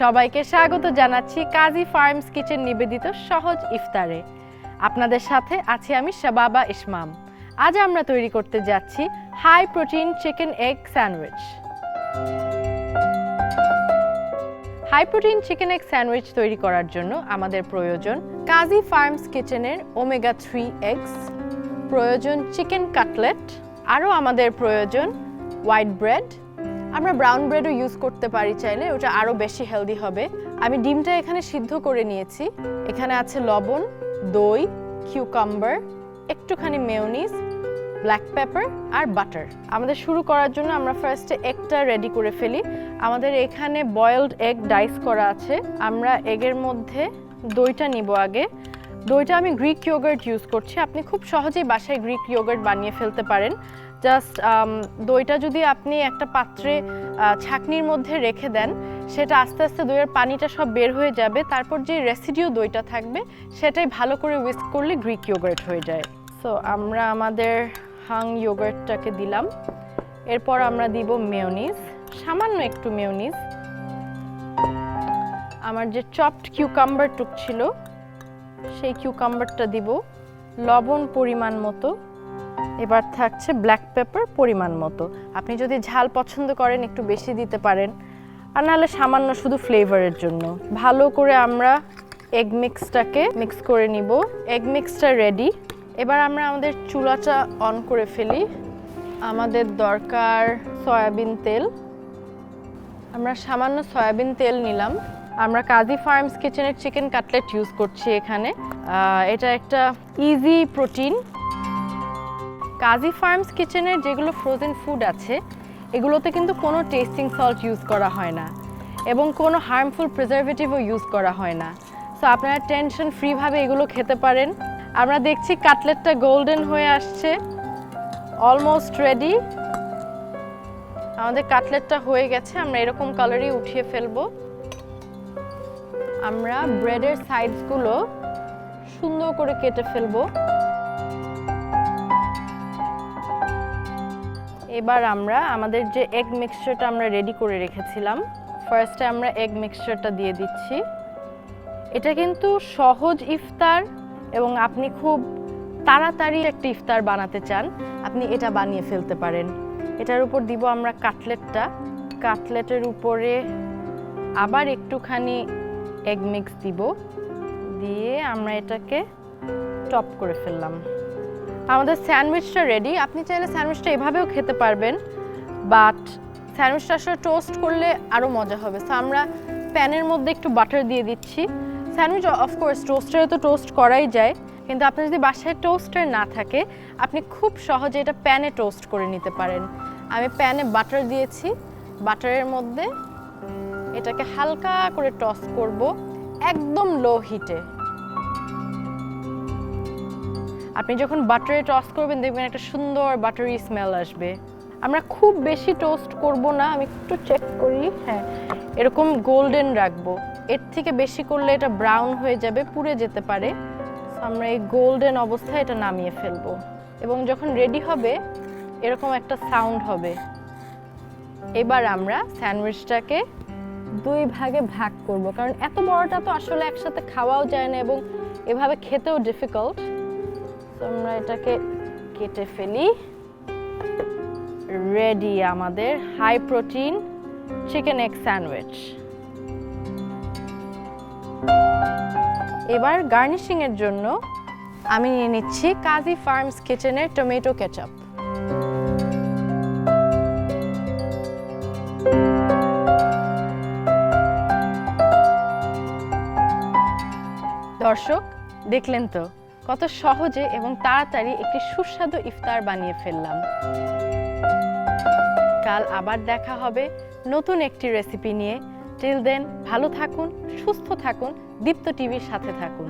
সবাইকে স্বাগত জানাচ্ছি কাজী ফার্মস কিচেন নিবেদিত সহজ ইফতারে। আপনাদের সাথে আছি আমি শাবাবা ইসমাম। আজ আমরা তৈরি করতে যাচ্ছি high protein chicken egg sandwich. High protein chicken egg sandwich তৈরি করার জন্য আমাদের প্রয়োজন কাজী ফার্মস কিচেনের ওমেগা 3 এগস, প্রয়োজন চিকেন কাটলেট, আরও আমাদের প্রয়োজন হোয়াইট ব্রেড। আমরা ব্রাউন ব্রেডও ইউজ করতে পারি চাইলে, ওটা আরও বেশি হেলদি হবে। আমি ডিমটা এখানে সিদ্ধ করে নিয়েছি। এখানে আছে লবণ, দই, কিউকাম্বার, একটুখানি মেয়োনিজ, ব্ল্যাক পেপার আর বাটার। আমাদের শুরু করার জন্য আমরা ফার্স্টে এগটা রেডি করে ফেলি। আমাদের এখানে বয়েলড এগ ডাইস করা আছে। আমরা এগের মধ্যে দইটা নিব আগে। দইটা আমি গ্রিক ইয়োগার্ট ইউজ করছি। আপনি খুব সহজেই বাসায় গ্রিক ইয়োগার্ট বানিয়ে ফেলতে পারেন। জাস্ট দইটা যদি আপনি একটা পাত্রে ছাঁকনির মধ্যে রেখে দেন, সেটা আস্তে আস্তে দইয়ের পানিটা সব বের হয়ে যাবে। তারপর যে রেসিডিউ দইটা থাকবে সেটাই ভালো করে হুইস্ক করলে গ্রিক ইয়োগার্ট হয়ে যায়। সো আমরা আমাদের হাং ইয়োগার্টটাকে দিলাম। এরপর আমরা দিব মেয়োনিজ, সামান্য একটু মেয়োনিজ। আমার যে চপড কিউকাম্বার টুক ছিল সেই কিউকাম্বারটা দিব, লবণ পরিমাণ মতো। এবার থাকছে ব্ল্যাক পেপার পরিমাণ মতো। আপনি যদি ঝাল পছন্দ করেন একটু বেশি দিতে পারেন, আর নাহলে সামান্য শুধু ফ্লেভারের জন্য। ভালো করে আমরা এগ মিক্সটাকে মিক্স করে নিব। এগ মিক্সটা রেডি। এবার আমরা আমাদের চুলাটা অন করে ফেলি। আমাদের দরকার সয়াবিন তেল। আমরা সামান্য সয়াবিন তেল নিলাম। আমরা কাজী ফার্মস কিচেনের চিকেন কাটলেট ইউজ করছি এখানে। এটা একটা ইজি প্রোটিন। কাজী ফার্মস কিচেনের যেগুলো ফ্রোজেন ফুড আছে এগুলোতে কিন্তু কোনো টেস্টিং সল্ট ইউজ করা হয় না এবং কোনো হার্মফুল প্রিজারভেটিভও ইউজ করা হয় না। সো আপনারা টেনশন ফ্রিভাবে এগুলো খেতে পারেন। আমরা দেখছি কাটলেটটা গোল্ডেন হয়ে আসছে, অলমোস্ট রেডি। আমাদের কাটলেটটা হয়ে গেছে। আমরা এরকম কালারই উঠিয়ে ফেলবো। আমরা ব্রেডের সাইডসগুলো সুন্দর করে কেটে ফেলবো। এবার আমরা আমাদের যে এগ মিক্সচারটা আমরা রেডি করে রেখেছিলাম, ফার্স্টে আমরা এগ মিক্সচারটা দিয়ে দিচ্ছি। এটা কিন্তু সহজ ইফতার এবং আপনি খুব তাড়াতাড়ি একটা ইফতার বানাতে চান, আপনি এটা বানিয়ে ফেলতে পারেন। এটার উপর দিব আমরা কাটলেটটা। কাটলেটের উপরে আবার একটুখানি এগ মিক্স দিব, দিয়ে আমরা এটাকে টপ করে ফেললাম। আমাদের স্যান্ডউইচটা রেডি। আপনি চাইলে স্যান্ডউইচটা এভাবেও খেতে পারবেন, বাট স্যান্ডউইচটা আসলে টোস্ট করলে আরও মজা হবে। সো আমরা প্যানের মধ্যে একটু বাটার দিয়ে দিচ্ছি। স্যান্ডউইচ অফকোর্স টোস্টারে তো টোস্ট করাই যায়, কিন্তু আপনার যদি বাসায় টোস্টার না থাকে আপনি খুব সহজে এটা প্যানে টোস্ট করে নিতে পারেন। আমি প্যানে বাটার দিয়েছি। বাটারের মধ্যে এটাকে হালকা করে টস করব, একদম লো হিটে। আপনি যখন বাটারে টস করবেন দেখবেন একটা সুন্দর বাটারি স্মেল আসবে। আমরা খুব বেশি টোস্ট করব না, আমি একটু চেক করি, হ্যাঁ এরকম গোল্ডেন রাখবো। এর থেকে বেশি করলে এটা ব্রাউন হয়ে যাবে, পুড়ে যেতে পারে। আমরা এই গোল্ডেন অবস্থায় এটা নামিয়ে ফেলবো এবং যখন রেডি হবে এরকম একটা সাউন্ড হবে। এবার আমরা স্যান্ডউইচটাকে দুই ভাগে ভাগ করব, কারণ এত বড়টা তো আসলে একসাথে খাওয়াও যায় না এবং এভাবে খেতেও ডিফিকাল্ট। আমরা এটাকে কেটে ফেলি। রেডি আমাদের high protein chicken egg sandwich. এবার গার্নিশিং এর জন্য আমি নিয়ে নিচ্ছি কাজী ফার্মস কিচেনের টমেটো কেচাপ। দর্শক দেখলেন তো কত সহজে এবং তাড়াতাড়ি একটি সুস্বাদু ইফতার বানিয়ে ফেললাম। কাল আবার দেখা হবে নতুন একটি রেসিপি নিয়ে। টিল দেন ভালো থাকুন, সুস্থ থাকুন, দীপ্ত টিভির সাথে থাকুন।